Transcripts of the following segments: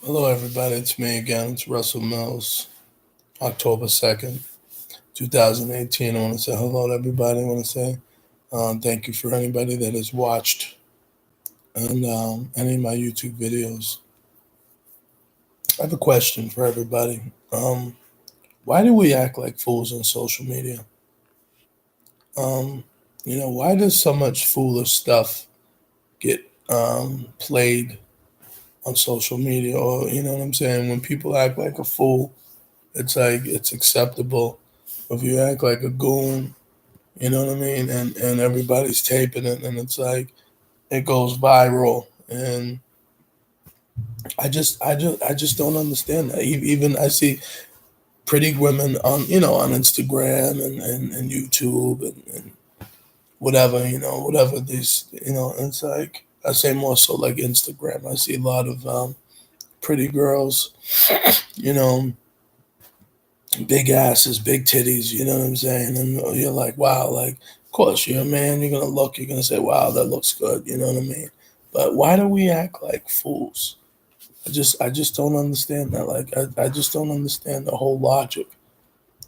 Hello, everybody. It's me again. It's Russell Mills, October 2nd, 2018. I want to say hello to everybody. I want to say thank you for anybody that has watched and any of my YouTube videos. I have a question for everybody. Why do we act like fools on social media? Um, why does so much foolish stuff get played on social media? Or, you know what I'm saying? When people act like a fool, it's like it's acceptable. If you act like a goon, you know what I mean, and everybody's taping it, and it's like it goes viral, and I just don't understand that. Even I see pretty women on on Instagram and YouTube and whatever whatever these and it's like I say more so like Instagram. I see a lot of pretty girls, you know, big asses, big titties, you know what I'm saying? And you're like, wow, like, of course, you're a man, you're gonna say, wow, that looks good, you know what I mean? But why do we act like fools? I just don't understand that. Like, I just don't understand the whole logic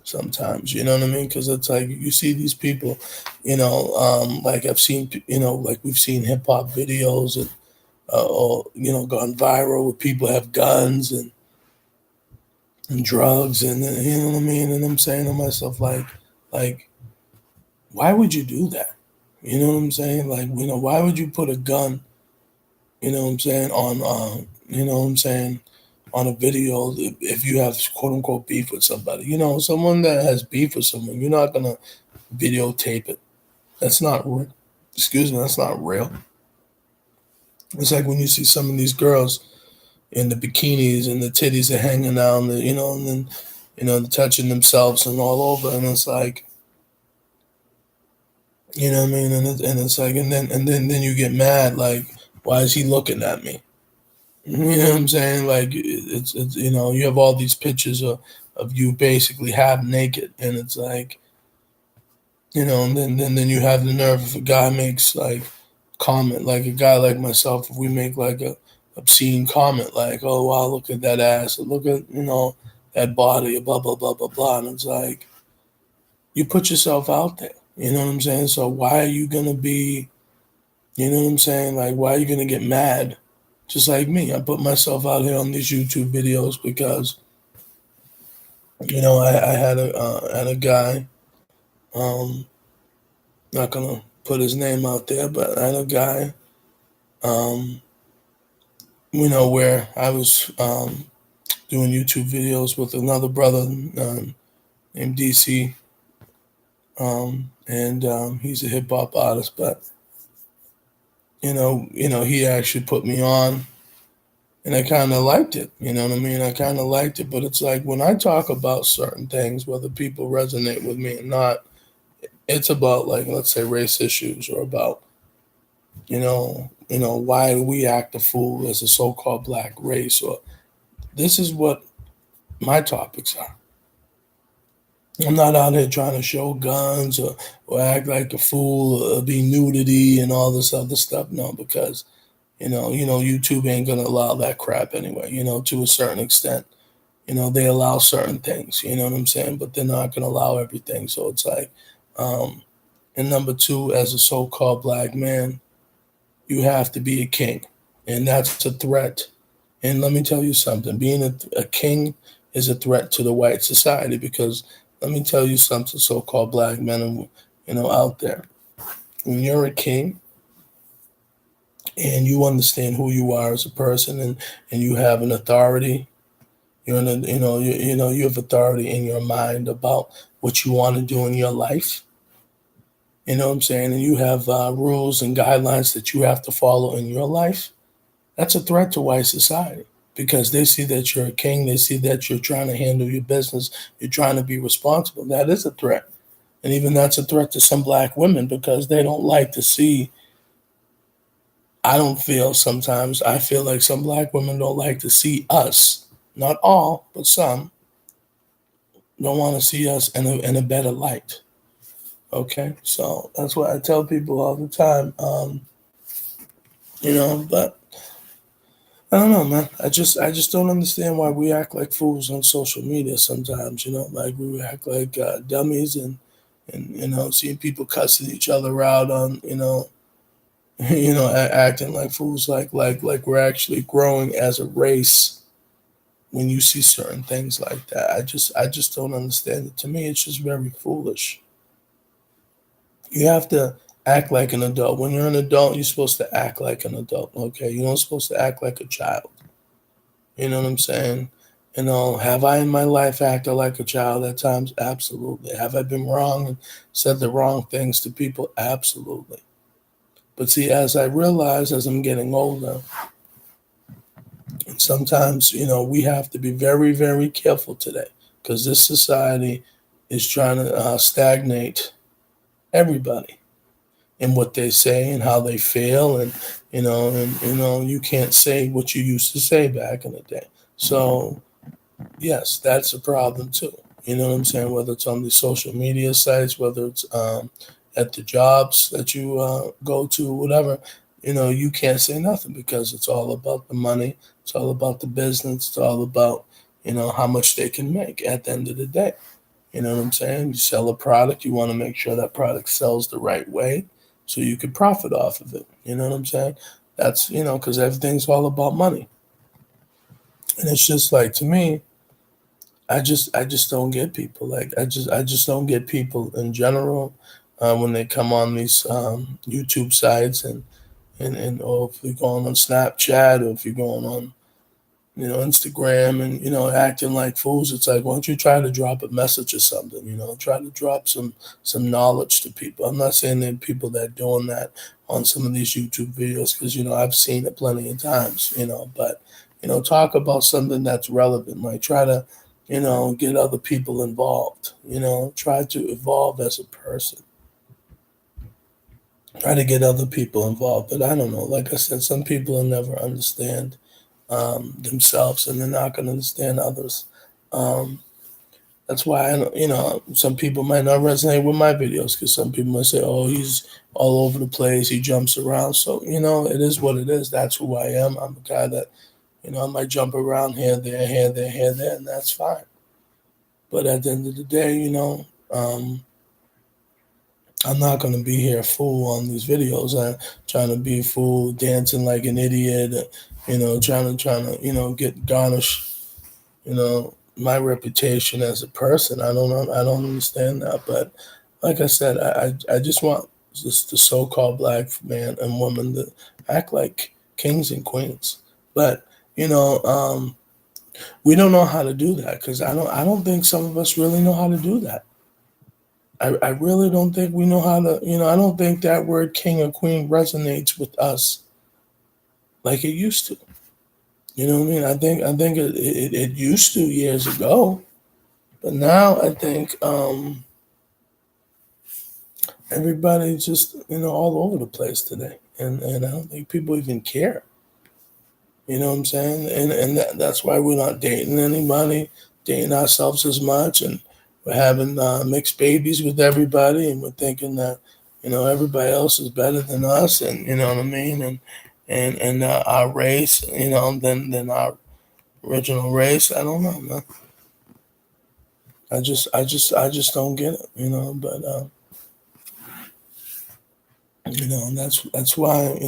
sometimes, you know what I mean? Because it's like you see these people, like I've seen, like we've seen hip hop videos and, or, gone viral where people have guns and drugs and you know what I mean. And I'm saying to myself like why would you do that? You know what I'm saying? Like why would you put a gun? You know what I'm saying on you know what I'm saying on a video if you have quote unquote beef with somebody. Someone that has beef with someone, you're not gonna videotape it. That's not real. Excuse me, that's not real. It's like when you see some of these girls in the bikinis and the titties are hanging out, and and then they're touching themselves and all over, and it's like, you know what I mean, and it's like, and then you get mad, like, why is he looking at me? You know what I'm saying? Like, it's you have all these pictures of you basically half naked, and it's like, and then you have the nerve if a guy makes like comment, like a guy like myself, if we make like a obscene comment, like, oh wow, look at that ass, or look at that body, blah blah blah blah blah, and it's like you put yourself out there. You know what I'm saying? So why are you gonna be? You know what I'm saying? Like, why are you gonna get mad? Just like me, I put myself out here on these YouTube videos because I had a guy. Um, Not gonna put his name out there, but I had a guy. Um, where I was doing YouTube videos with another brother named DC, and he's a hip hop artist. But he actually put me on, and I kind of liked it. You know what I mean? I kind of liked it, but it's like when I talk about certain things, whether people resonate with me or not, it's about like let's say race issues or about why do we act a fool as a so-called black race, or this is what my topics are. I'm not out here trying to show guns or act like a fool or be nudity and all this other stuff. No, because YouTube ain't gonna allow that crap anyway. To a certain extent, they allow certain things. You know what I'm saying, but they're not gonna allow everything. So it's like, um, and number two, as a so-called black man, you have to be a king, and that's a threat. And let me tell you something: being a king is a threat to the white society because let me tell you something, so-called black men and out there. When you're a king and you understand who you are as a person, and you have an authority, you're in a, you have authority in your mind about what you want to do in your life. You know what I'm saying? And you have rules and guidelines that you have to follow in your life. That's a threat to white society because they see that you're a king. They see that you're trying to handle your business. You're trying to be responsible. That is a threat. And even that's a threat to some black women because they don't like to see. I don't feel sometimes, I feel like some black women don't like to see us, not all, but some, don't want to see us in a better light. Okay. So that's what I tell people all the time. But I don't know, man. I just don't understand why we act like fools on social media sometimes. Like we act like dummies, and seeing people cussing each other out on acting like fools, like we're actually growing as a race. When you see certain things like that, I just don't understand it. To me, it's just very foolish. You have to act like an adult. When you're an adult, you're supposed to act like an adult. Okay, you're not supposed to act like a child. You know what I'm saying? Have I in my life acted like a child at times? Absolutely. Have I been wrong and said the wrong things to people? Absolutely. But see, as I realize as I'm getting older, and sometimes, we have to be very, very careful today because this society is trying to stagnate everybody in what they say and how they feel. And you can't say what you used to say back in the day. So, yes, that's a problem too. You know what I'm saying? Whether it's on the social media sites, whether it's at the jobs that you go to, whatever, you can't say nothing because it's all about the money. It's all about the business. It's all about, how much they can make at the end of the day. You know what I'm saying? You sell a product, you want to make sure that product sells the right way so you can profit off of it. You know what I'm saying? That's, because everything's all about money. And it's just like, to me, I just don't get people. Like I just don't get people in general when they come on these YouTube sites and or if you're going on Snapchat or if you're going on Instagram and acting like fools. It's like, why don't you try to drop a message or something? Try to drop some knowledge to people. I'm not saying there are people that are doing that on some of these YouTube videos because I've seen it plenty of times. But talk about something that's relevant. Like try to get other people involved. Try to evolve as a person. Try to get other people involved. But I don't know. Like I said, some people will never understand themselves, and they're not going to understand others. Um, that's why some people might not resonate with my videos because some people might say, "Oh, he's all over the place. He jumps around." So it is what it is. That's who I am. I'm a guy that I might jump around here, there, here, there, here, there, and that's fine. But at the end of the day, I'm not going to be here fool on these videos. I'm trying to be fool, dancing like an idiot. Trying to get garnish my reputation as a person. I don't know. I don't understand that. But like I said, I just want just the so-called black man and woman to act like kings and queens. But we don't know how to do that because I don't think some of us really know how to do that. I really don't think we know how to. I don't think that word king or queen resonates with us like it used to. You know what I mean? I think it used to years ago. But now I think everybody's just all over the place today, and I don't think people even care. You know what I'm saying? And that's why we're not dating anybody, dating ourselves as much, and we're having mixed babies with everybody, and we're thinking that everybody else is better than us, and you know what I mean, and our race, than our original race. I don't know, man. I just don't get it, But and that's why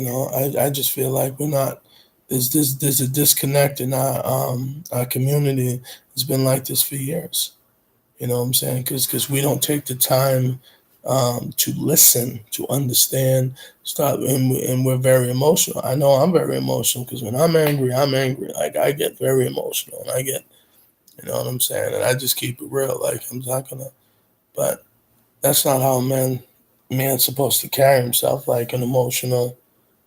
I just feel like we're not. There's a disconnect in our community. It's been like this for years. You know what I'm saying? Because we don't take the time to listen, to understand, stop, and we're very emotional. I know I'm very emotional because when I'm angry, I'm angry. Like I get very emotional, and I get, you know what I'm saying, and I just keep it real. Like I'm not gonna, but that's not how man's supposed to carry himself like an emotional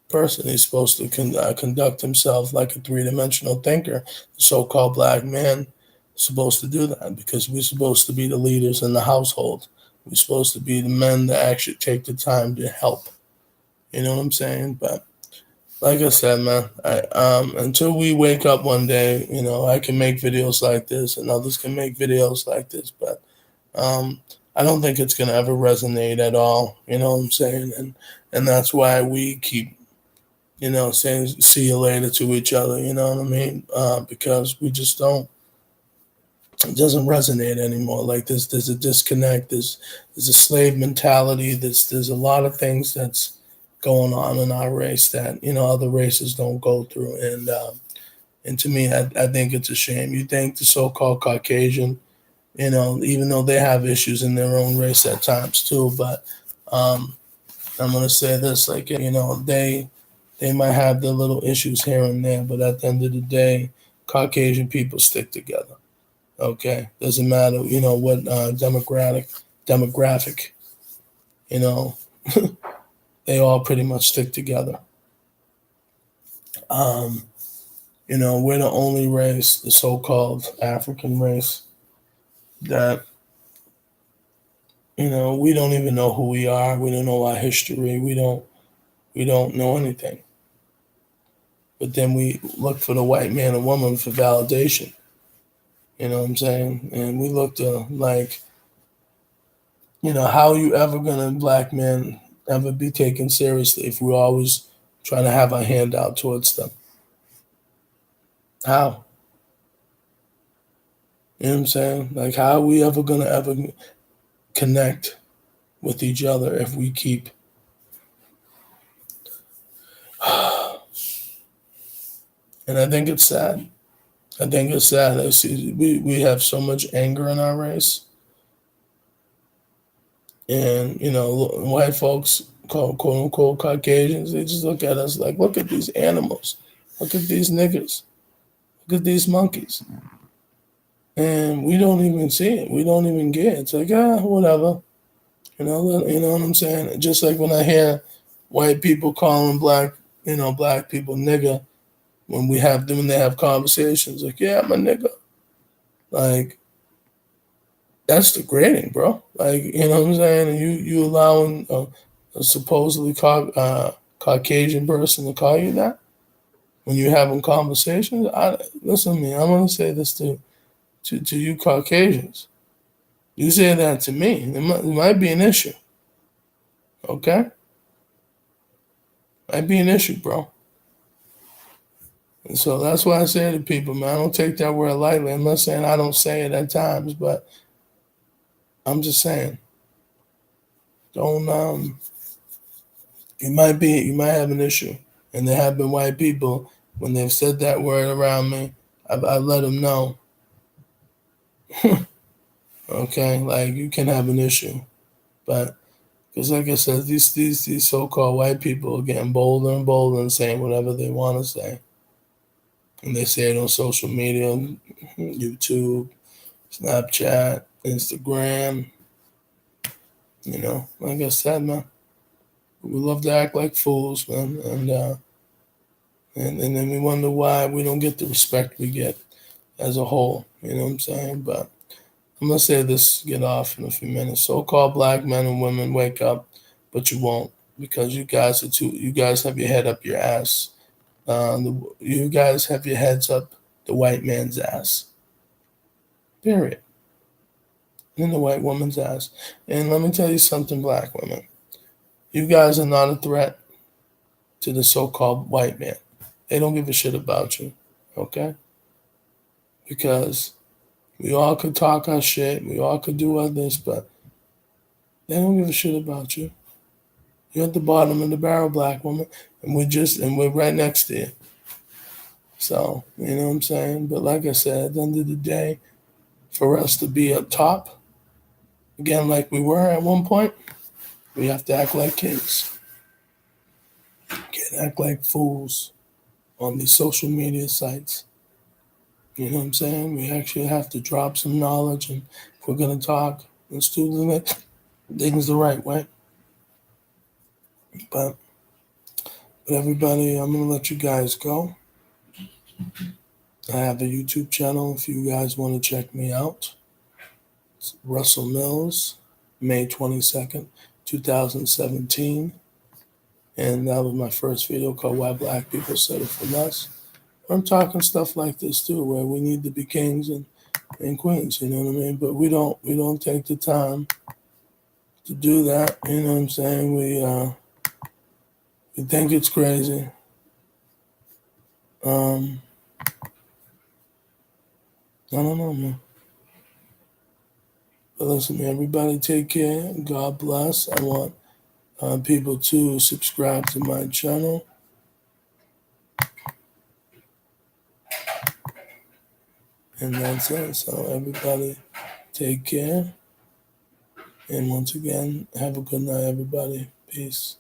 person. He's supposed to conduct himself like a three-dimensional thinker. The so-called black man is supposed to do that because we're supposed to be the leaders in the household. We're supposed to be the men that actually take the time to help. You know what I'm saying? But like I said, man, until we wake up one day, I can make videos like this and others can make videos like this, but I don't think it's gonna ever resonate at all. You know what I'm saying? And that's why we keep saying see you later to each other. You know what I mean? Because we just don't. It doesn't resonate anymore. Like there's a disconnect. There's a slave mentality. There's a lot of things that's going on in our race that other races don't go through. And to me, I think it's a shame. You think the so-called Caucasian, even though they have issues in their own race at times too, but um, I'm gonna say this, like they might have their little issues here and there, but at the end of the day, Caucasian people stick together. Okay, doesn't matter, what demographic, you know, they all pretty much stick together. Um, we're the only race, the so-called African race, that we don't even know who we are. We don't know our history. We don't know anything. But then we look for the white man and woman for validation. You know what I'm saying? And we look to like, how are you ever gonna black men ever be taken seriously if we're always trying to have our hand out towards them? How? You know what I'm saying? Like, how are we ever gonna ever connect with each other if we keep? And I think it's sad. I think it's sad. I see we have so much anger in our race, and white folks called quote unquote Caucasians. They just look at us like, look at these animals, look at these niggas, look at these monkeys, and we don't even see it. We don't even get it. It's like whatever. You know what I'm saying? Just like when I hear white people calling black people nigga when they have conversations, like, yeah, I'm a nigga. Like, that's degrading, bro. Like, you know what I'm saying? And you allowing a supposedly Caucasian person to call you that when you're having conversations. Listen to me. I'm gonna say this to you Caucasians. You say that to me, it might be an issue. Okay, might be an issue, bro. And so that's why I say to people, man, I don't take that word lightly. I'm not saying I don't say it at times, but I'm just saying, don't you might have an issue. And there have been white people when they've said that word around me. I've let them know, okay, like you can have an issue, but because like I said, these so-called white people are getting bolder and bolder and saying whatever they want to say, and they say it on social media, YouTube, Snapchat, Instagram. Like I said, man, we love to act like fools, man, and then we wonder why we don't get the respect we get as a whole. You know what I'm saying? But I'm gonna say this, get off in a few minutes. So-called black men and women, wake up, but you won't because you guys are too. You guys have your head up your ass. You guys have your heads up the white man's ass. Period. And the white woman's ass. And let me tell you something, black women. You guys are not a threat to the so-called white man. They don't give a shit about you. Okay? Because we all could talk our shit, we all could do all this, but they don't give a shit about you. You're at the bottom of the barrel, black woman, and we're right next to you. So, you know what I'm saying? But like I said, at the end of the day, for us to be up top, again, like we were at one point, we have to act like kids. Can't act like fools on these social media sites. You know what I'm saying? We actually have to drop some knowledge, and if we're gonna talk, let's do things the right way. But everybody, I'm gonna let you guys go. I have a YouTube channel if you guys want to check me out. It's Russell Mills, May 22nd, 2017. And that was my first video called Why Black People Settle for Less. I'm talking stuff like this too, where we need to be kings and queens, you know what I mean? But we don't take the time to do that, you know what I'm saying? We think it's crazy. Um, I don't know, man. But listen, everybody take care. God bless. I want people to subscribe to my channel. And that's it. So everybody take care. And once again, have a good night, everybody. Peace.